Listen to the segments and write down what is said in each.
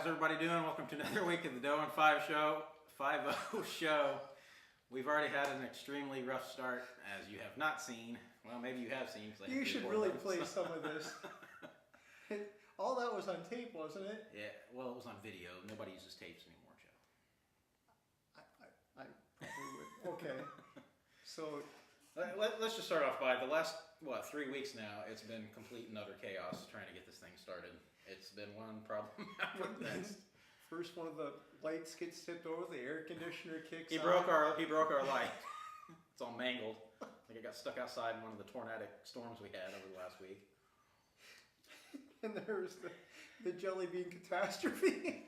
how's everybody doing? Welcome to another week of the Doe and 5 show. 5-0 show. We've already had an extremely rough start, as you have not seen. Well, maybe you have seen. You should really play some of this. All that was on tape, wasn't it? Yeah, well, it was on video. Nobody uses tapes anymore, Joe. I probably would. Okay. So Let's just start off by the last, 3 weeks now, it's been complete and utter chaos trying to get this thing started. It's been one problem after the next. First, one of the lights gets tipped over, the air conditioner kicks He on. broke our light. It's all mangled. Like it got stuck outside in one of the tornadic storms we had over the last week. And there was the jelly bean catastrophe.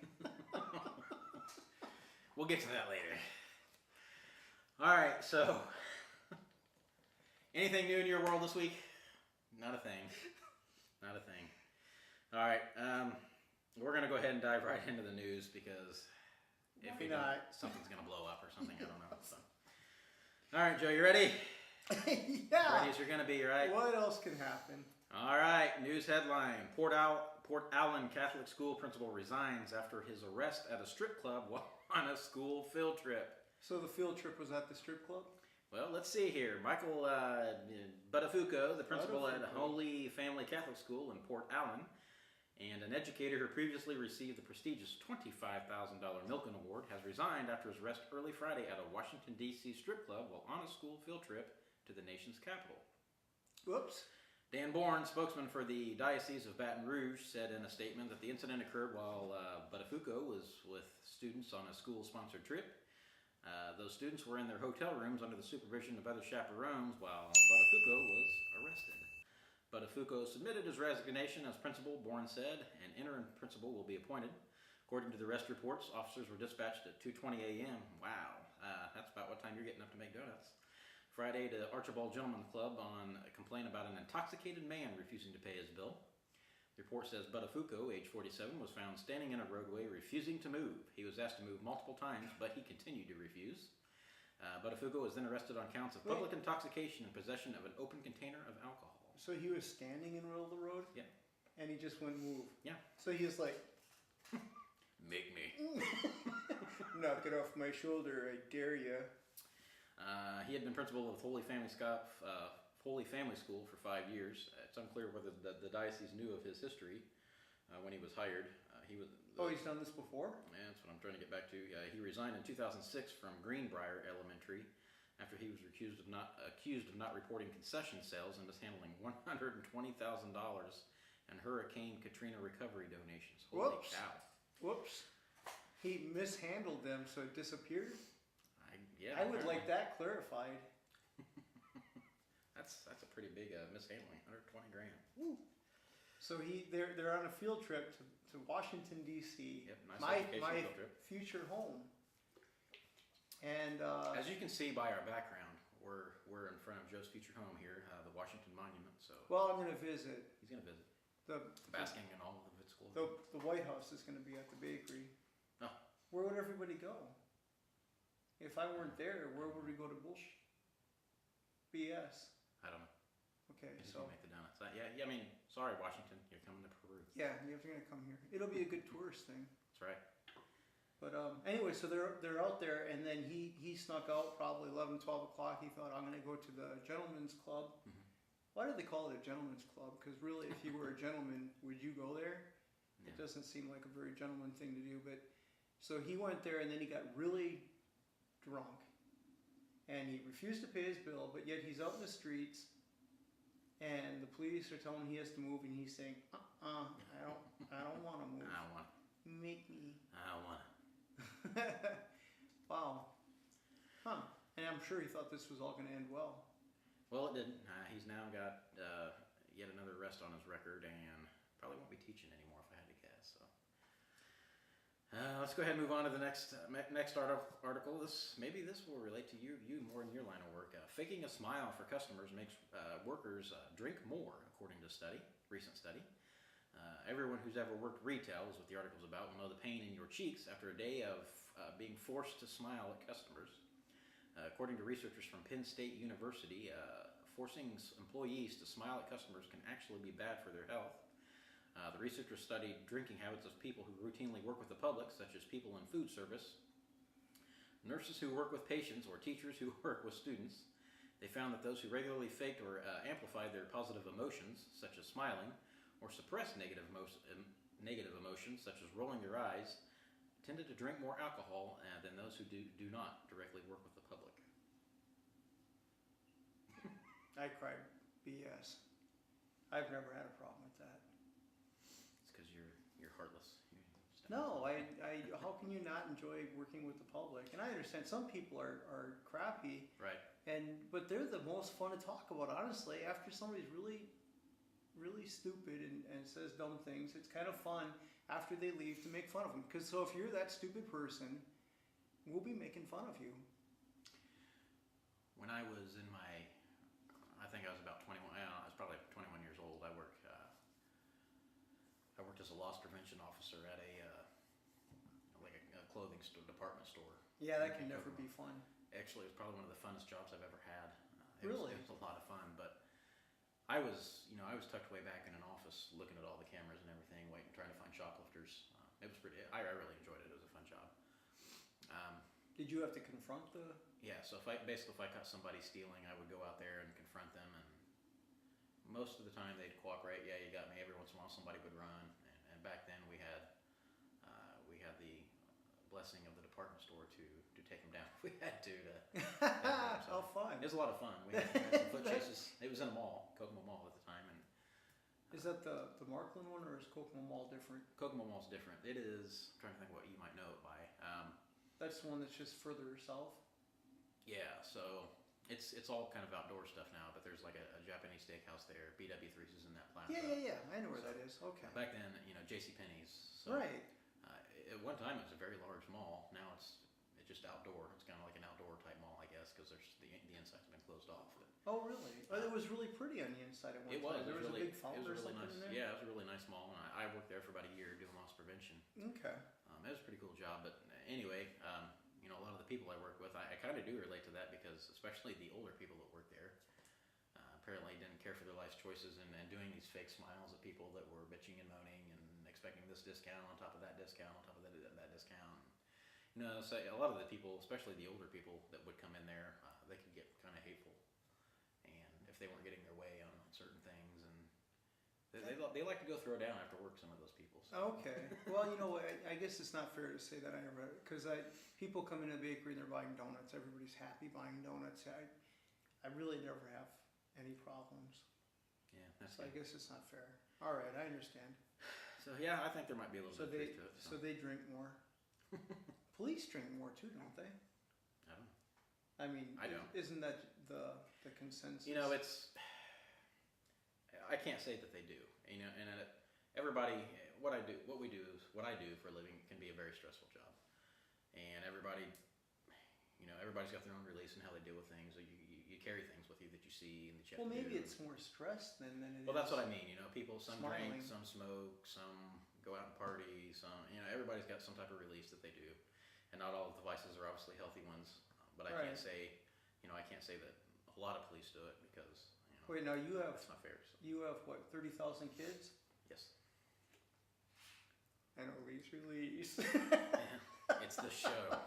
We'll get to that later. All right, so anything new in your world this week? Not a thing. Not a thing. All right, we're going to go ahead and dive right into the news because if we don't, something's going to blow up or something. I don't know. So. All right, Joe, you ready? Yeah. Ready as you're going to be, right? What else can happen? All right, news headline. Port Allen Catholic School principal resigns after his arrest at a strip club while on a school field trip. So the field trip was at the strip club? Well, let's see here. Michael Buttafuoco, the principal at Holy Family Catholic School in Port Allen, and an educator who previously received the prestigious $25,000 Milken Award, has resigned after his arrest early Friday at a Washington, D.C. strip club while on a school field trip to the nation's capital. Whoops. Dan Bourne, spokesman for the Diocese of Baton Rouge, said in a statement that the incident occurred while Buttafuoco was with students on a school-sponsored trip. Those students were in their hotel rooms under the supervision of other chaperones while Buttafuoco was arrested. Buttafuoco submitted his resignation as principal, Bourne said. An interim principal will be appointed. According to the arrest reports, officers were dispatched at 2:20 a.m. Wow, that's about what time you're getting up to make donuts. Friday to Archibald Gentlemen's Club on a complaint about an intoxicated man refusing to pay his bill. The report says Buttafuoco, age 47, was found standing in a roadway refusing to move. He was asked to move multiple times, but he continued to refuse. Buttafuoco was then arrested on counts of public intoxication and possession of an open container of alcohol. So he was standing in the middle of the road? Yeah. And he just wouldn't move? Yeah. So he was like... Make me. Knock it off my shoulder, I dare you. He had been principal of Holy Family School for 5 years. It's unclear whether the diocese knew of his history when he was hired. He's done this before? Yeah, that's what I'm trying to get back to. He resigned in 2006 from Greenbrier Elementary after he was accused of not reporting concession sales and mishandling $120,000 in Hurricane Katrina recovery donations. Holy cow! Whoops! He mishandled them, so it disappeared. Yeah, I would like that clarified. That's a pretty big mishandling, 120 grand. Woo. So they're on a field trip to Washington D.C. Yep, nice my field trip. Future home. And as you can see by our background, we're in front of Joe's future home here, the Washington Monument. So well, I'm going to visit. He's going to visit. Basking in all of its glory. The White House is going to be at the bakery. Oh. Where would everybody go? If I weren't there, where would we go to bullshit? BS. I don't know. Okay, so make the donuts. Yeah. I mean, sorry, Washington, you're coming to Peru. Yeah, you're going to come here. It'll be a good tourist thing. That's right. But anyway, so they're out there, and then he snuck out probably 11, 12 o'clock. He thought, I'm going to go to the gentleman's club. Mm-hmm. Why do they call it a gentleman's club? Because really, if you were a gentleman, would you go there? Yeah. It doesn't seem like a very gentleman thing to do. But so he went there, and then he got really drunk, and he refused to pay his bill, but yet he's out in the streets, and the police are telling him he has to move, and he's saying, I don't want to move. I don't want to. Make me. I don't want to. Wow. Huh. And I'm sure he thought this was all going to end well. Well, it didn't. He's now got yet another arrest on his record, and probably won't be teaching anymore if I had to guess. So. Let's go ahead and move on to the next article. Maybe this will relate to you more in your line of work. Faking a smile for customers makes workers drink more, according to a recent study. Everyone who's ever worked retail, is what the article's about, will know the pain in your cheeks after a day of being forced to smile at customers. According to researchers from Penn State University, forcing employees to smile at customers can actually be bad for their health. The researchers studied drinking habits of people who routinely work with the public, such as people in food service, nurses who work with patients, or teachers who work with students. They found that those who regularly faked or amplified their positive emotions, such as smiling, or suppressed negative emotions, such as rolling their eyes, tended to drink more alcohol than those who do not directly work with the public. I cried BS. I've never had a problem with that. It's because you're heartless. No, how can you not enjoy working with the public? And I understand some people are crappy. Right. But they're the most fun to talk about, honestly. After somebody's really, really stupid and says dumb things, it's kind of fun after they leave to make fun of them. Because so if you're that stupid person, we'll be making fun of you. When I was in I think I was about 21. I was probably 21 years old. I worked as a loss prevention officer at a clothing store, department store. Yeah, that can never be fun. Actually, it was probably one of the funnest jobs I've ever had. Really? It was a lot of fun, but I was tucked way back in an office looking at all the cameras and everything, trying to find shoplifters. It was I really enjoyed it. It was a fun job. Did you have to confront the... Yeah, so if I caught somebody stealing, I would go out there and confront them, and most of the time they'd cooperate. Yeah, you got me. Every once in a while somebody would run, and back then we had the blessing of the department store to take them down if we had to. How fun. It was a lot of fun. We had some foot chases. It was in a mall, Kokomo Mall at the time. And is that the Markland one, or is Kokomo Mall different? Kokomo Mall's different. It is, I'm trying to think what you might know it by. That's the one that's just further south? Yeah, so it's all kind of outdoor stuff now, but there's like a Japanese steakhouse there. BW3's is in that plaza. Yeah. I know where that is. Okay. Back then, JCPenney's. So, right. At one time, it was a very large mall. Now it's just outdoor. It's kind of like an outdoor type mall, I guess, because there's the inside's been closed off. But, oh, really? It was really pretty on the inside at one time. There was a big fountain or something nice. in there? Yeah, it was a really nice mall, and I worked there for about a year doing loss prevention. Okay. It was a pretty cool job, but anyway, a lot of the people I work with, I kind of do relate to that, because especially the older people that work there apparently didn't care for their life's choices and doing these fake smiles at people that were bitching and moaning and expecting this discount on top of that discount on top of that discount. So a lot of the people, especially the older people that would come in there, they could get kind of hateful, and if they weren't getting their way on certain things, and they like to go throw down after work. Some of those people. So. Okay. Well, I guess it's not fair to say that I ever, because people come in a bakery and they're buying donuts. Everybody's happy buying donuts. I really never have any problems. Yeah, that's so good. I guess it's not fair. All right, I understand. So yeah, I think there might be a little bit of truth to it. So they drink more. Police drink more too, don't they? I don't know. I mean, I don't. Isn't that the consensus? It's. I can't say that they do. And everybody, what I do for a living can be a very stressful job, and everybody's got their own release and how they deal with things. So you carry things with you that you see and that you have to do. Well, maybe it's more stress than it is. Well, that's what I mean. People, some smiling. drink, some smoke, some go out and party. Some, everybody's got some type of release that they do, and not all of the vices are obviously healthy ones. But I can't say, I can't say that a lot of police do it, because. Wait, now you have. That's not fair. So. You have what? 30,000 kids. Yes. And a release. It's the show.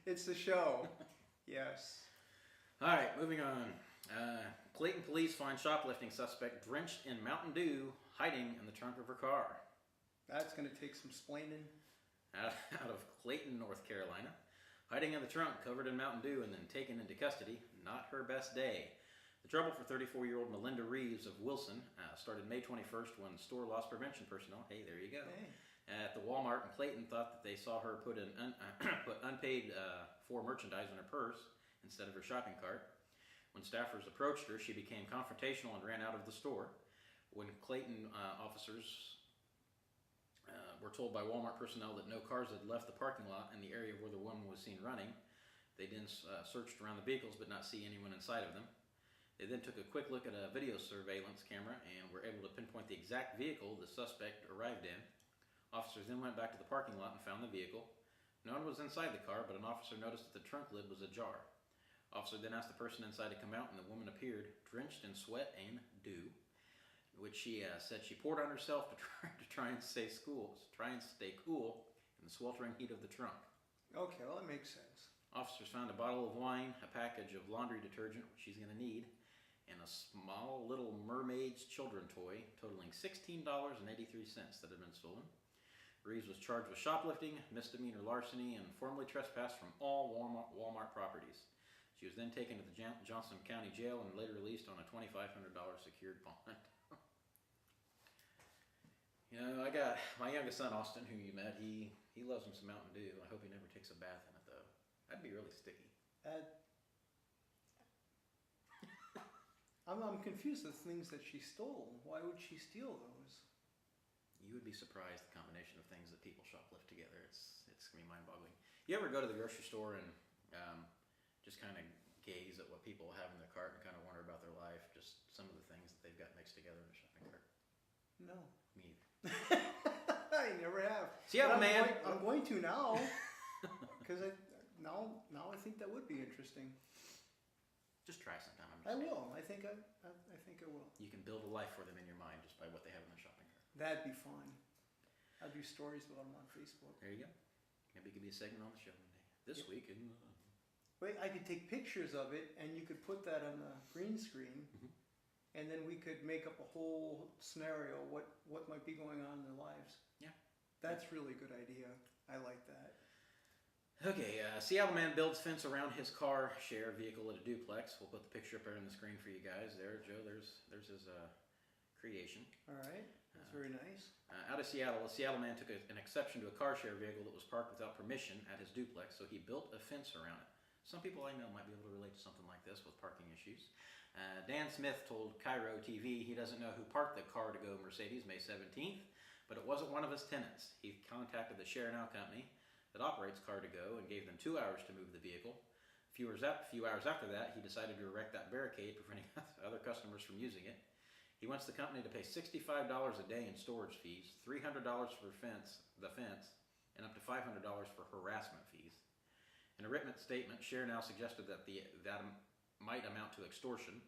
It's the show. Yes. All right, moving on. Clayton police find shoplifting suspect drenched in Mountain Dew, hiding in the trunk of her car. That's going to take some splaining. Out of Clayton, North Carolina, hiding in the trunk, covered in Mountain Dew, and then taken into custody. Not her best day. The trouble for 34-year-old Melinda Reeves of Wilson started May 21st when store loss prevention personnel, hey, there you go, at the Walmart in Clayton thought that they saw her put unpaid for merchandise in her purse instead of her shopping cart. When staffers approached her, she became confrontational and ran out of the store. When Clayton officers were told by Walmart personnel that no cars had left the parking lot in the area where the woman was seen running, they then searched around the vehicles but not see anyone inside of them. They then took a quick look at a video surveillance camera and were able to pinpoint the exact vehicle the suspect arrived in. Officers then went back to the parking lot and found the vehicle. No one was inside the car, but an officer noticed that the trunk lid was ajar. Officer then asked the person inside to come out, and the woman appeared drenched in sweat and dew. which she said she poured on herself to try and stay cool in the sweltering heat of the trunk. Okay, well, that makes sense. Officers found a bottle of wine, a package of laundry detergent, which she's going to need, and a small Little Mermaid's children toy totaling $16.83 that had been stolen. Reeves was charged with shoplifting, misdemeanor larceny, and formally trespassed from all Walmart properties. She was then taken to the Johnson County Jail and later released on a $2,500 secured bond. You know, I got my youngest son, Austin, who you met. He loves him some Mountain Dew. I hope he never takes a bath in it, though. That'd be really sticky. I'm confused with things that she stole. Why would she steal those? You would be surprised the combination of things that people shoplift together. It's gonna be mind-boggling. You ever go to the grocery store and just kind of gaze at what people have in their cart and kind of wonder about their life? Just some of the things that they've got mixed together in a shopping cart. No. Me either. I never have. Seattle man. I'm going to now, because now I think that would be interesting. Just try sometime. I will. I think I will. You can build a life for them in your mind just by what they have in their shopping cart. That'd be fun. I'd do stories about them on Facebook. There you go. Maybe it could be a segment on the show one day. This week in. Wait, I could take pictures of it, and you could put that on the green screen, and then we could make up a whole scenario what might be going on in their lives. Yeah, that's really good idea. I like that. Okay, Seattle man builds fence around his car share vehicle at a duplex. We'll put the picture up there on the screen for you guys. There, Joe. There's his creation. All right, that's very nice. Out of Seattle, a Seattle man took an exception to a car share vehicle that was parked without permission at his duplex, so he built a fence around it. Some people I know might be able to relate to something like this with parking issues. Dan Smith told Cairo TV he doesn't know who parked the car-to-go Mercedes May 17th, but it wasn't one of his tenants. He contacted the Share Now company that operates Car2Go and gave them 2 hours to move the vehicle. A few hours after that, he decided to erect that barricade, preventing other customers from using it. He wants the company to pay $65 a day in storage fees, $300 for the fence, and up to $500 for harassment fees. In a written statement, Share Now suggested that that might amount to extortion.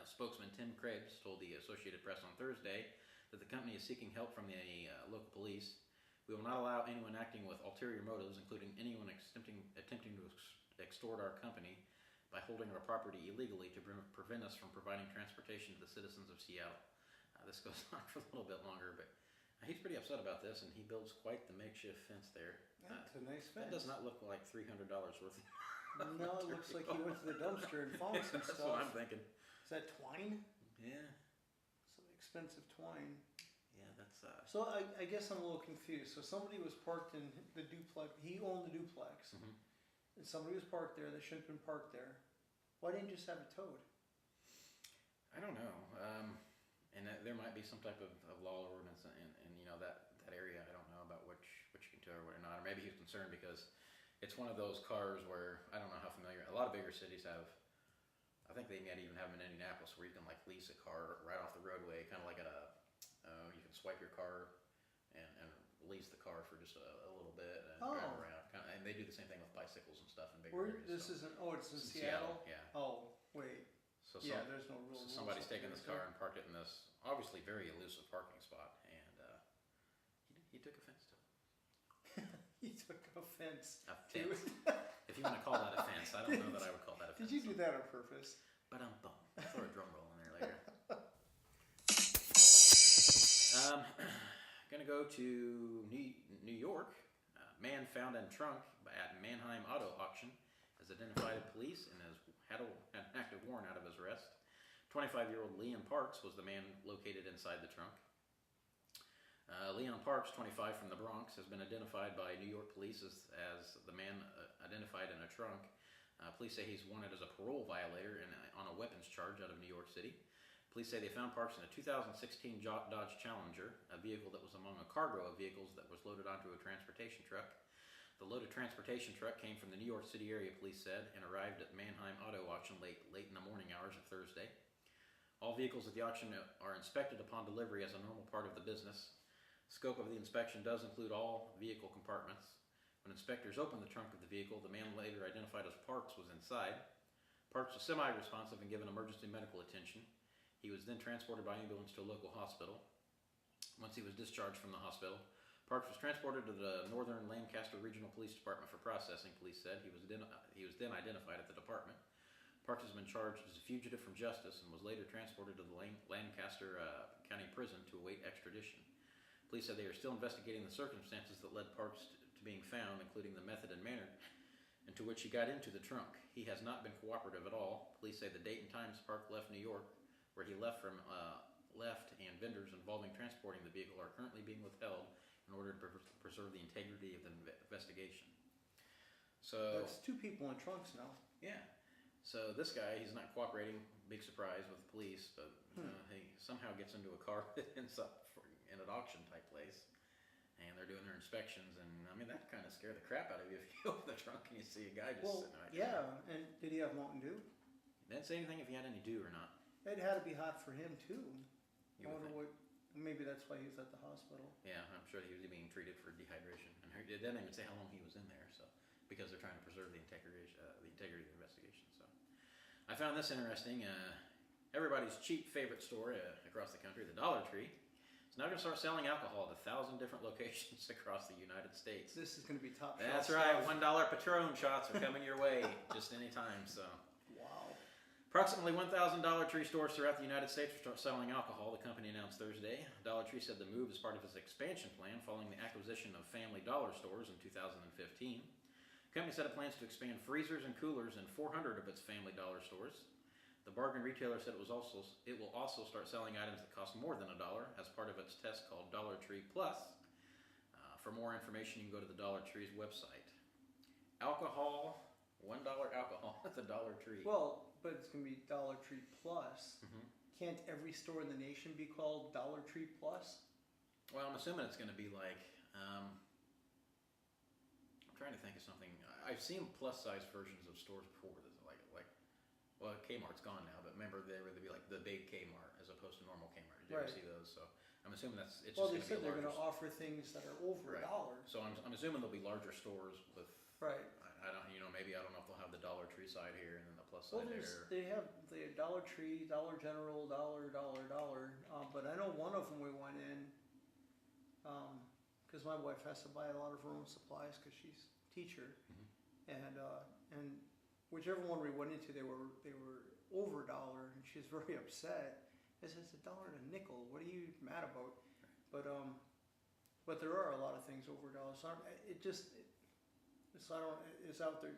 Spokesman Tim Krebs told the Associated Press on Thursday that the company is seeking help from the local police. We will not allow anyone acting with ulterior motives, including anyone attempting to extort our company by holding our property illegally to prevent us from providing transportation to the citizens of Seattle. This goes on for a little bit longer, but he's pretty upset about this, and he builds quite the makeshift fence there. That's a nice fence. That does not look like $300 worth of No, it looks like he went to the dumpster and found some That's stuff. what I'm thinking. Is that twine? Yeah. Some expensive twine. Yeah, that's... So I guess I'm a little confused. So somebody was parked in the duplex. He owned the duplex. And somebody was parked there that shouldn't have been parked there. Why didn't you just have it towed? I don't know. And there might be some type of law or ordinance in you know, that area. I don't know about which you can tow or not. Or maybe he's concerned because it's one of those cars where, I don't know how familiar, a lot of bigger cities have, I think they might even have them in Indianapolis where you can like lease a car right off the roadway, kind of like at you can swipe your car and lease the car for just a little bit and drive around. And they do the same thing with bicycles and stuff in bigger areas. This isn't, it's in Seattle? Yeah. Oh, wait. So there's no rules. So somebody's taken this car and parked it in this obviously very elusive parking spot, and he took offense to it. He took offense. A fence. If you want to call that a fence, I don't know that I would call that a fence. Did you do that on purpose? But I'll throw a drum roll in there later. Gonna go to New York. Man found in trunk at Mannheim Auto Auction has identified police and had an active warrant out of his arrest. 25-year-old Leon Parks was the man located inside the trunk. Leon Parks, 25, from the Bronx, has been identified by New York police as the man identified in a trunk. Police say he's wanted as a parole violator on a weapons charge out of New York City. Police say they found Parks in a 2016 Dodge Challenger, a vehicle that was among a cargo of vehicles that was loaded onto a transportation truck. The loaded transportation truck came from the New York City area, police said, and arrived at Mannheim Auto Auction late in the morning hours of Thursday. All vehicles at the auction are inspected upon delivery as a normal part of the business. Scope of the inspection does include all vehicle compartments. When inspectors opened the trunk of the vehicle, the man later identified as Parks was inside. Parks was semi-responsive and given emergency medical attention. He was then transported by ambulance to a local hospital. Once he was discharged from the hospital, Parks was transported to the Northern Lancaster Regional Police Department for processing, police said. He was then identified at the department. Parks has been charged as a fugitive from justice and was later transported to the Lancaster County Prison to await extradition. Police said they are still investigating the circumstances that led Parks to being found, including the method and manner into which he got into the trunk. He has not been cooperative at all. Police say the date and times Parks left New York, where he left and vendors involving transporting the vehicle are currently being withheld in order to preserve the integrity of the investigation. So That's 2 people in trunks now. yeah. So this guy, he's not cooperating. Big surprise with the police, but he somehow gets into a car that ends up in an auction type place, and they're doing their inspections. And I mean, that kind of scared the crap out of you if you open the trunk and you see a guy just sitting right there. Yeah. And did he have Mountain Dew? They didn't say anything if he had any dew or not. It had to be hot for him too. You I would wonder think. maybe that's why he was at the hospital. Yeah, I'm sure he was being treated for dehydration, and it didn't even say how long he was in there. So because they're trying to preserve the integrity of the investigation. So I found this interesting. Everybody's cheap favorite store across the country, the Dollar Tree, is now going to start selling alcohol at 1,000 different locations across the United States. This is going to be top. That's right. $1 Patron shots are coming your way just any time. So. Wow. Approximately 1,000 Dollar Tree stores throughout the United States will start selling alcohol, the company announced Thursday. Dollar Tree said the move is part of its expansion plan following the acquisition of Family Dollar stores in 2015. The company said it plans to expand freezers and coolers in 400 of its Family Dollar stores. The bargain retailer said it will also start selling items that cost more than $1 as part of its test called Dollar Tree Plus. For more information, you can go to the Dollar Tree's website. Alcohol, $1 alcohol at the Dollar Tree. Well, but it's going to be Dollar Tree Plus. Can't every store in the nation be called Dollar Tree Plus? Well, I'm assuming it's going to be like, I'm trying to think of something. I've seen plus-size versions of stores before. Well, Kmart's gone now, but remember there would be like the big Kmart as opposed to normal Kmart. Did you ever see those? So I'm assuming it's just Well, going they to be said they're going to larger. offer things that are over Right. $1. So I'm assuming there'll be larger stores with. Right. I don't, maybe I don't know if they'll have the Dollar Tree side here and then the plus Well, side there. they have the Dollar Tree, Dollar General, Dollar. But I know one of them we went in because my wife has to buy a lot of her own supplies because she's a teacher, and whichever one we went into, they were over $1, and she was very upset. I said, it's $1 and a nickel. What are you mad about? But there are a lot of things over $1. So it's out there.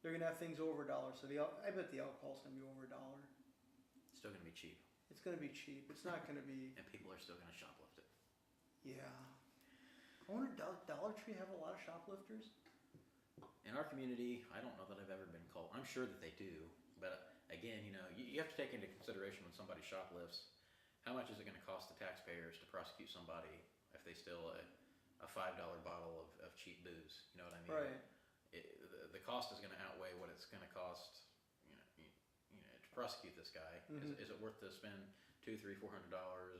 They're gonna have things over $1. So I bet the alcohol's gonna be over $1. It's still going to be cheap. It's gonna be cheap. It's not gonna be. And people are still going to shoplift it. Yeah. I wonder, Dollar Tree have a lot of shoplifters? In our community, I don't know that I've ever been called. I'm sure that they do, but again, you have to take into consideration when somebody shoplifts, how much is it going to cost the taxpayers to prosecute somebody if they steal a $5 bottle of cheap booze? You know what I mean? Right. The cost is going to outweigh what it's going to cost, to prosecute this guy. Is it worth to spend $200, $300, $400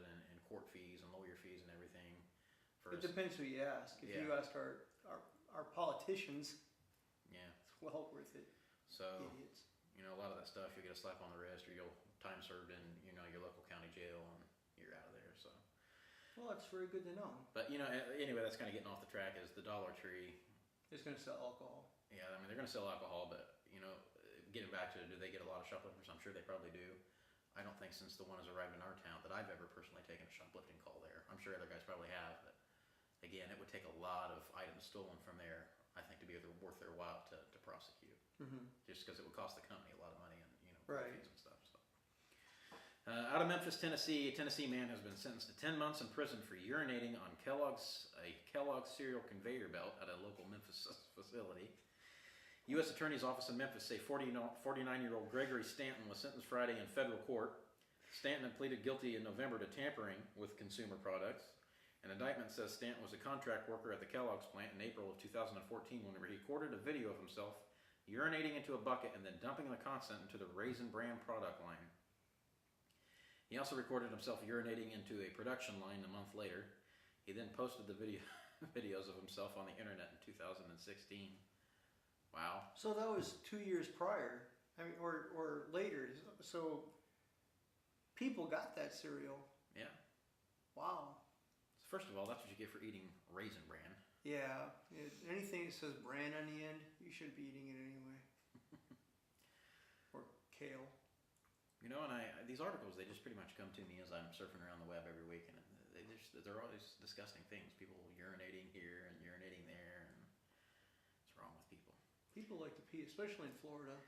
in court fees and lawyer fees and everything? It depends who you ask. If you ask our politicians. Yeah. It's well worth it. So, idiots. a lot of that stuff, you'll get a slap on the wrist or you'll time served in, your local county jail and you're out of there, so. Well, that's very good to know. But, anyway, that's kind of getting off the track is the Dollar Tree. It's going to sell alcohol. Yeah, I mean, they're going to sell alcohol, but, getting back to do they get a lot of shoplifters? I'm sure they probably do. I don't think since the one has arrived in our town that I've ever personally taken a shoplifting call there. I'm sure other guys probably have, but again, it would take a lot of items stolen from there, I think, to be worth their while to prosecute. Just because it would cost the company a lot of money and fees and stuff. So. Out of Memphis, Tennessee, a Tennessee man has been sentenced to 10 months in prison for urinating on a Kellogg's cereal conveyor belt at a local Memphis facility. U.S. Attorney's Office in Memphis say 49-year-old Gregory Stanton was sentenced Friday in federal court. Stanton had pleaded guilty in November to tampering with consumer products. An indictment says Stanton was a contract worker at the Kellogg's plant in April of 2014 when he recorded a video of himself urinating into a bucket and then dumping the content into the Raisin Bran product line. He also recorded himself urinating into a production line a month later. He then posted the videos of himself on the internet in 2016. Wow. So that was 2 years prior, or later. So people got that cereal. Yeah. Wow. So first of all, that's what you get for eating Raisin Bran. Yeah. Anything that says bran on the end, you shouldn't be eating it anyway. Or kale. You know, and these articles, they just pretty much come to me as I'm surfing around the web every week, and they're always disgusting things. People urinating here and urinating there, and what's wrong with people? People like to pee, especially in Florida.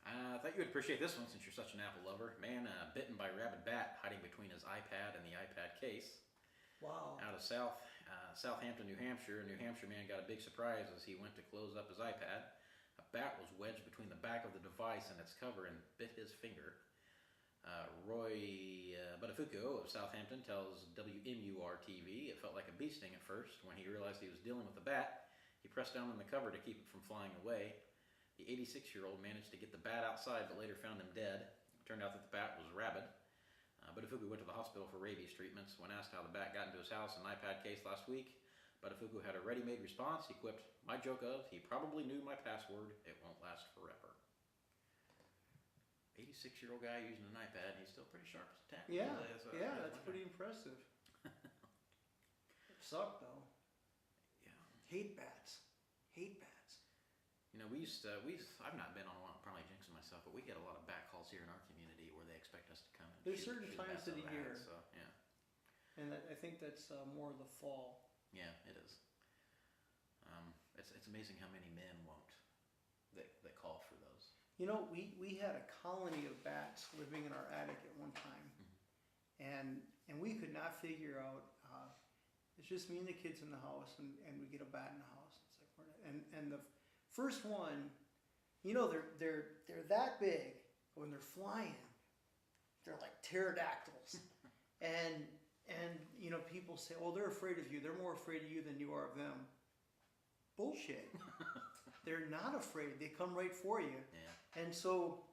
I thought you would appreciate this one since you're such an Apple lover. Man bitten by rabid bat hiding between his iPad and the iPad case. Wow. Out of Southampton, New Hampshire, a New Hampshire man got a big surprise as he went to close up his iPad. A bat was wedged between the back of the device and its cover and bit his finger. Roy Buttafuoco of Southampton tells WMUR-TV it felt like a bee sting at first. When he realized he was dealing with the bat, he pressed down on the cover to keep it from flying away. The 86-year-old managed to get the bat outside, but later found him dead. It turned out that the bat was rabid. Buttafuoco went to the hospital for rabies treatments. When asked how the bat got into his house and iPad case last week, Buttafuoco had a ready-made response. He quipped, "My joke of, he probably knew my password. It won't last forever." 86-year-old guy using an iPad, he's still pretty sharp as a tack. Yeah, that's pretty impressive. It sucked though. Yeah. Hate bats. Hate bats. You know, I've not been on one, probably jinxing myself, but we get a lot of bat calls here in our community where they expect us to come and There's shoot certain the times bats of out the year. hat, so, yeah. And I think that's more of the fall. Yeah, it is. It's amazing how many men won't that call for those. You know, we had a colony of bats living in our attic at one time. Mm-hmm. And we could not figure out, it's just me and the kids in the house, and we get a bat in the house. It's like, and the first one, you know, they're that big. When they're flying, they're like pterodactyls. and you know, people say, "Oh, they're afraid of you. They're more afraid of you than you are of them." Bullshit. They're not afraid. They come right for you. Yeah. And so,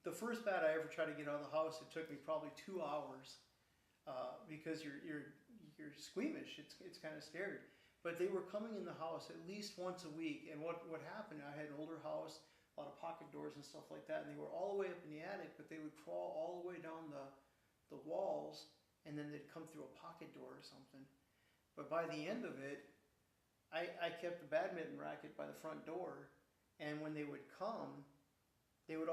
the first bat I ever tried to get out of the house, it took me probably 2 hours, because you're squeamish. It's kind of scared. But they were coming in the house at least once a week. And what happened? I had an older house, a lot of pocket doors and stuff like that, and they were all the way up in the attic. But they would crawl all the way down the walls, and then they'd come through a pocket door or something. But by the end of it, I kept the badminton racket by the front door, and when they would come, they would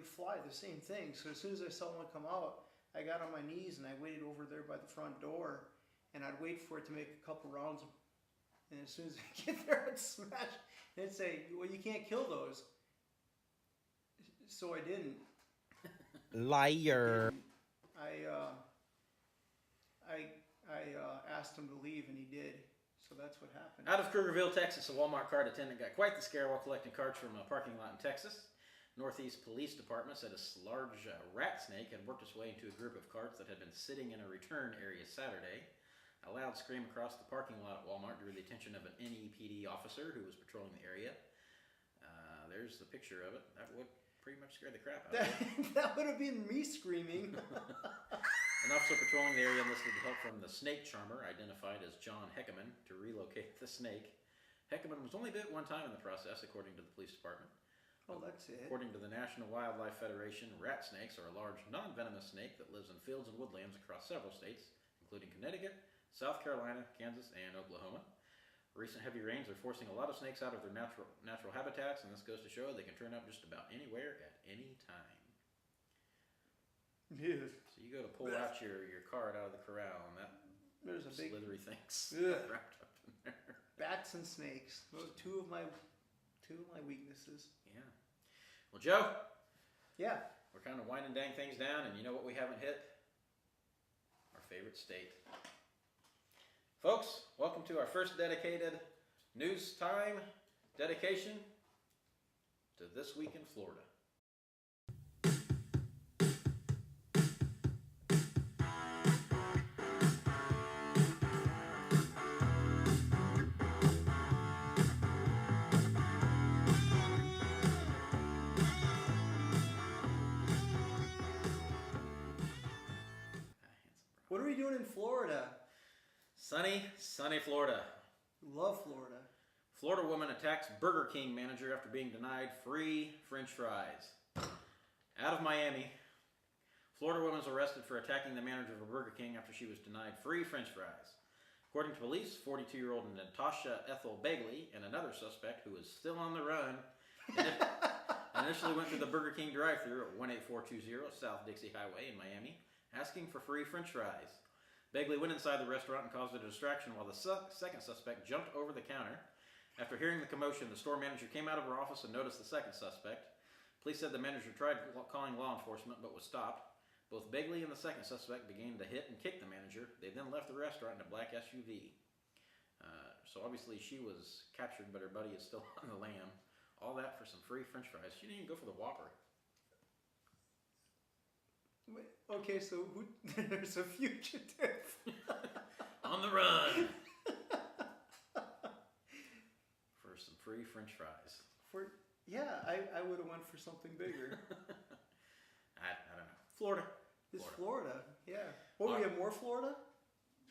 fly the same thing. So as soon as I saw one come out, I got on my knees and I waited over there by the front door, and I'd wait for it to make a couple rounds, and as soon as I get there, I'd smash. And they'd say, "Well, you can't kill those." So I didn't. Liar. I asked him to leave, and he did. So that's what happened. Out of Krugerville, Texas, a Walmart card attendant got quite the scare while collecting cards from a parking lot in Texas. Northeast Police Department said a large rat snake had worked its way into a group of carts that had been sitting in a return area Saturday. A loud scream across the parking lot at Walmart drew the attention of an NEPD officer who was patrolling the area. There's the picture of it. That would pretty much scare the crap out of you. That would have been me screaming. An officer patrolling the area enlisted help from the snake charmer, identified as John Heckerman, to relocate the snake. Heckerman was only bit one time in the process, according to the police department. Oh, that's it. According to the National Wildlife Federation, rat snakes are a large non-venomous snake that lives in fields and woodlands across several states, including Connecticut, South Carolina, Kansas, and Oklahoma. Recent heavy rains are forcing a lot of snakes out of their natural habitats, and this goes to show they can turn up just about anywhere at any time. Yeah. So you go to pull out your card out of the corral, and that There's a big slithery thing's Ugh. wrapped up in there. bats and snakes. Those two of my weaknesses. Yeah. Well, Joe, Yeah. we're kind of winding dang things down, and you know what we haven't hit? Our favorite state. Folks, welcome to our first dedicated news time dedication to This Week in Florida. What are we doing in Florida? Sunny Florida. Love Florida. Florida woman attacks Burger King manager after being denied free French fries. Out of Miami, Florida woman was arrested for attacking the manager of a Burger King after she was denied free French fries. According to police, 42-year-old Natasha Ethel Begley and another suspect who is still on the run initially went through the Burger King drive-thru at 18420 South Dixie Highway in Miami, asking for free French fries. Begley went inside the restaurant and caused a distraction while the second suspect jumped over the counter. After hearing the commotion, the store manager came out of her office and noticed the second suspect. Police said the manager tried calling law enforcement but was stopped. Both Begley and the second suspect began to hit and kick the manager. They then left the restaurant in a black SUV. So obviously she was captured, but her buddy is still on the lam. All that for some free French fries. She didn't even go for the Whopper. Okay, so there's a fugitive on the run for some free French fries. I would have went for something bigger. I don't know. Florida. It's Florida, yeah. We have more Florida?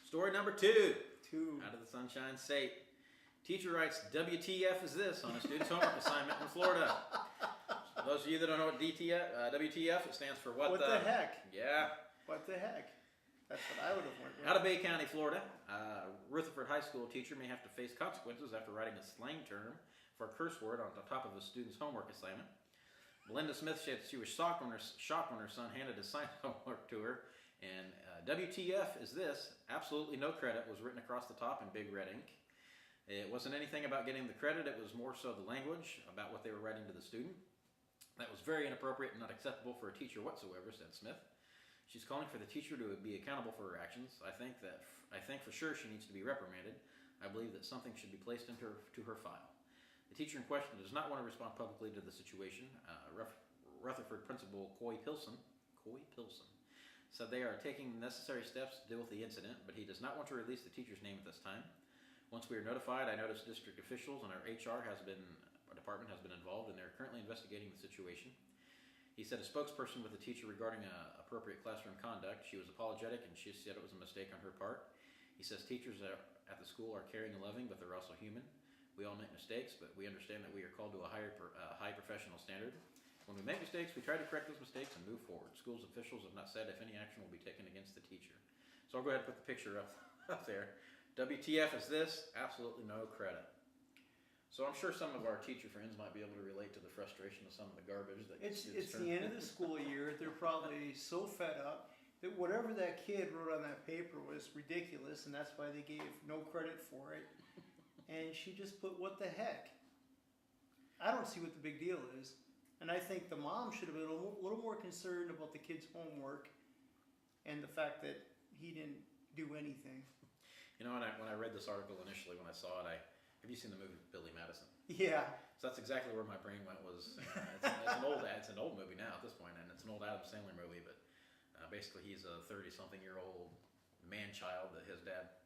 Story number 2. 2. Out of the Sunshine State. Teacher writes, WTF is this on a student's homework assignment in Florida. For those of you that don't know what WTF, it stands for what the heck? Yeah. What the heck? That's what I would have went with. Out of Bay County, Florida, Rutherford High School teacher may have to face consequences after writing a slang term for a curse word on the top of a student's homework assignment. Melinda Smith said she was shocked when her son handed his science homework to her, and WTF is this, absolutely no credit, was written across the top in big red ink. It wasn't anything about getting the credit, it was more so the language about what they were writing to the student. That was very inappropriate and not acceptable for a teacher whatsoever, said Smith. She's calling for the teacher to be accountable for her actions. I think for sure she needs to be reprimanded. I believe that something should be placed into her file. The teacher in question does not want to respond publicly to the situation. Rutherford Principal Coy Pilson said they are taking necessary steps to deal with the incident, but he does not want to release the teacher's name at this time. Once we are notified, I noticed district officials and our HR department has been involved, and they're currently investigating the situation. He said a spokesperson with the teacher regarding appropriate classroom conduct. She was apologetic and she said it was a mistake on her part. He says teachers at the school are caring and loving, but they're also human. We all make mistakes, but we understand that we are called to a high professional standard. When we make mistakes, we try to correct those mistakes and move forward. School's officials have not said if any action will be taken against the teacher. So I'll go ahead and put the picture up there. WTF is this? Absolutely no credit. So I'm sure some of our teacher friends might be able to relate to the frustration of some of the garbage that it's the end of the school year. They're probably so fed up that whatever that kid wrote on that paper was ridiculous, and that's why they gave no credit for it. And she just put, what the heck? I don't see what the big deal is. And I think the mom should have been a little more concerned about the kid's homework and the fact that he didn't do anything. You know, when I read this article initially, when I saw it, have you seen the movie Billy Madison? Yeah. So that's exactly where my brain went. It's an old movie now at this point, and it's an old Adam Sandler movie. But basically, he's a 30-something-year-old man-child that his dad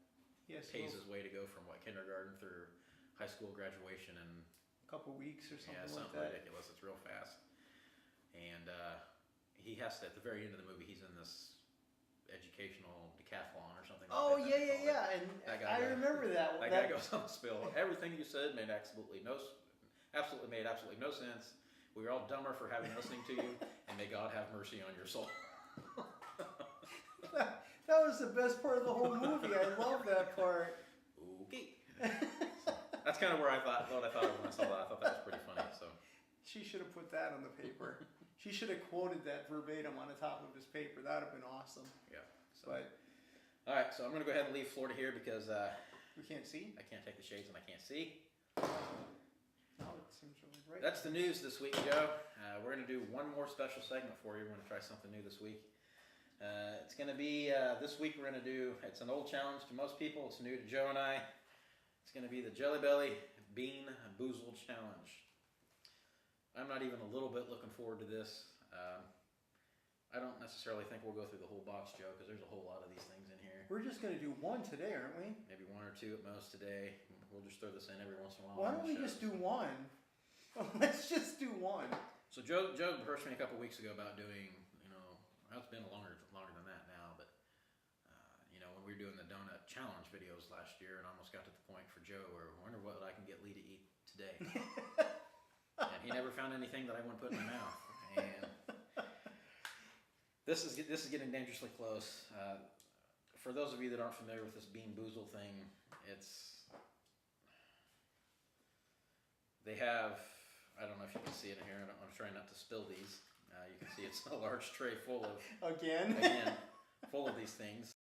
pays his way to go from kindergarten through high school graduation in a couple weeks or something. Yeah, something like that. Ridiculous. It's real fast, and he has to, at the very end of the movie, he's in this educational decathlon or something. Oh like that, yeah. And I remember that. That guy goes on the spill. Everything you said made absolutely no sense. We were all dumber for having listening to you, and may God have mercy on your soul. That was the best part of the whole movie. I love that part. Okay. So that's kind of where I thought when I saw that. I thought that was pretty funny. So she should have put that on the paper. She should have quoted that verbatim on the top of his paper. That would have been awesome. Yeah. So, all right. So I'm going to go ahead and leave Florida here because we can't see. I can't take the shades and I can't see. No, it seems really bright. That's the news this week, Joe. We're going to do one more special segment for you. We're going to try something new this week. It's going to be, this week we're going to do, it's an old challenge to most people. It's new to Joe and I. It's going to be the Jelly Belly Beanboozled Challenge. I'm not even a little bit looking forward to this. I don't necessarily think we'll go through the whole box, Joe, because there's a whole lot of these things in here. We're just going to do one today, aren't we? Maybe one or two at most today. We'll just throw this in every once in a while. Why don't we just do one? Let's just do one. So Joe approached me a couple weeks ago about doing, it's been longer than that now, but when we were doing the donut challenge videos last year, and almost got to the point for Joe where I wonder what I can get Lee to eat today. And he never found anything that I wouldn't put in my mouth. And This is getting dangerously close. For those of you that aren't familiar with this Beanboozled thing, they have, I don't know if you can see it in here. I'm trying not to spill these. You can see it's a large tray full of Again, full of these things.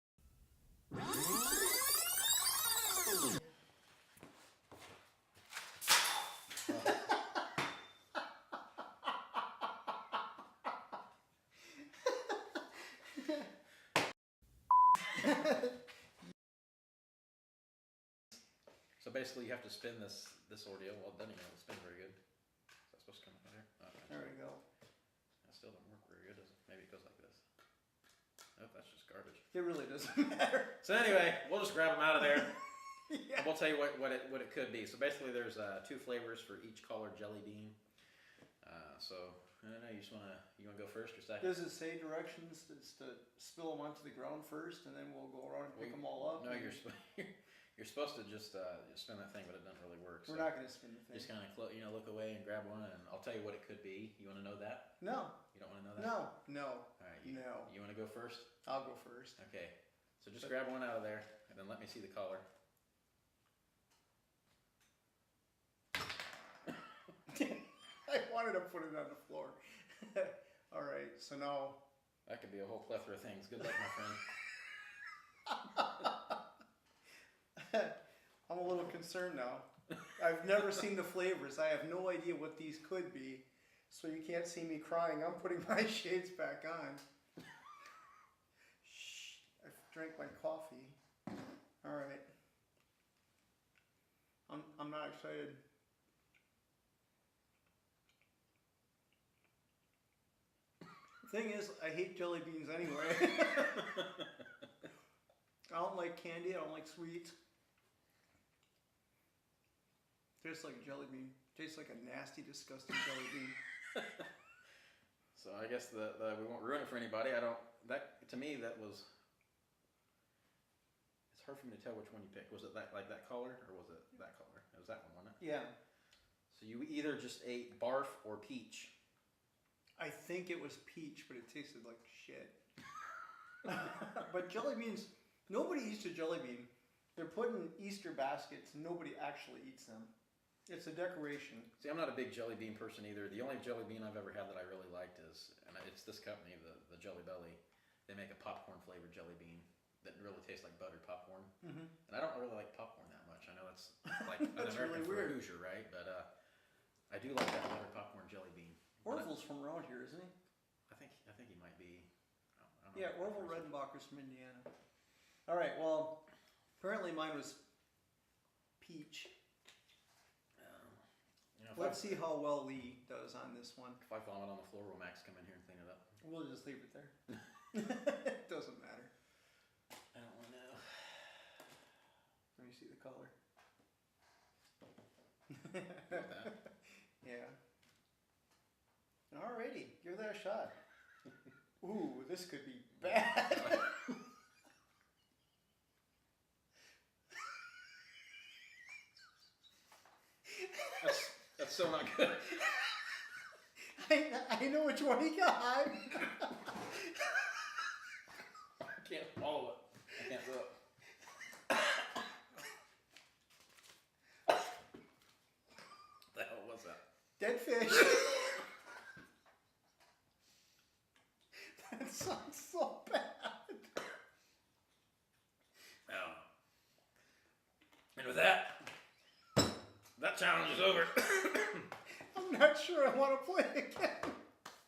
So basically, you have to spin this ordeal. Well, it doesn't even spin very good. Is that supposed to come out here? Oh, okay. there we go. That still doesn't work very good, does it? Maybe it goes like this. Oh, that's just garbage. It really doesn't matter. So anyway, we'll just grab them out of there. Yeah. We'll tell you what it could be. So basically, there's 2 flavors for each colored jelly bean. So I don't know. You want to go first or second? Does it say directions to spill them onto the ground first, and then we'll go around and pick them all up? No, you're supposed to just spin that thing, but it doesn't really work. We're not going to spin the thing. Just kind of look away and grab one, and I'll tell you what it could be. You want to know that? No. You don't want to know that? No. All right. No. You want to go first? I'll go first. Okay. So just grab one out of there, and then let me see the color. I wanted to put it on the floor. All right, so now That could be a whole plethora of things. Good luck, my friend. I'm a little concerned now. I've never seen the flavors. I have no idea what these could be. So you can't see me crying. I'm putting my shades back on. Shh. I've drank my coffee. All right. I'm not excited. Thing is, I hate jelly beans anyway. I don't like candy. I don't like sweets. Tastes like a jelly bean. Tastes like a nasty, disgusting jelly bean. So I guess we won't ruin it for anybody. To me, that was. It's hard for me to tell which one you picked. Was it that color or was it that color? It was that one, wasn't it? Yeah. So you either just ate barf or peach. I think it was peach, but it tasted like shit. But jelly beans, nobody eats a jelly bean. They're put in Easter baskets. Nobody actually eats them. It's a decoration. See, I'm not a big jelly bean person either. The only jelly bean I've ever had that I really liked it's this company, the Jelly Belly. They make a popcorn flavored jelly bean that really tastes like buttered popcorn. Mm-hmm. And I don't really like popcorn that much. I know that's like That's an American really weird. for a Hoosier, right? But I do like that buttered popcorn jelly bean. Orville's from around here, isn't he? I think he might be. I don't know. Yeah, Orville Redenbacher's from Indiana. All right, well, apparently mine was peach. Let's see how well Lee does on this one. If I vomit on the floor, will Max come in here and clean it up? We'll just leave it there. It doesn't matter. I don't want to know. Let me see the color. Like that. Yeah. Alrighty, give that a shot. Ooh, this could be bad. That's so not good. I know which one he got. I can't follow it. I can't do it. The hell was that? Dead fish. That sounds so bad. And with that challenge is over. I'm not sure I want to play again.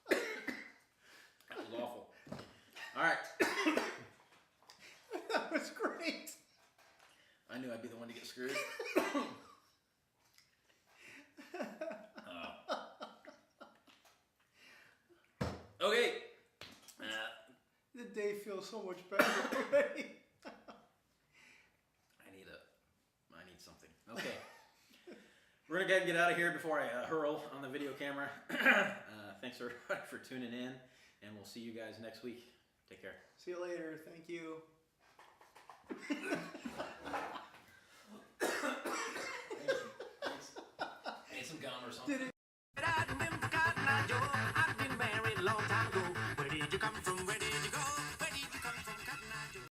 That was awful. All right. That was great. I knew I'd be the one to get screwed. Okay. The day feels so much better already. I need something. Okay. We're going to go ahead and get out of here before I hurl on the video camera. Thanks everybody for tuning in, and we'll see you guys next week. Take care. See you later. Thank you. Need some gum or something.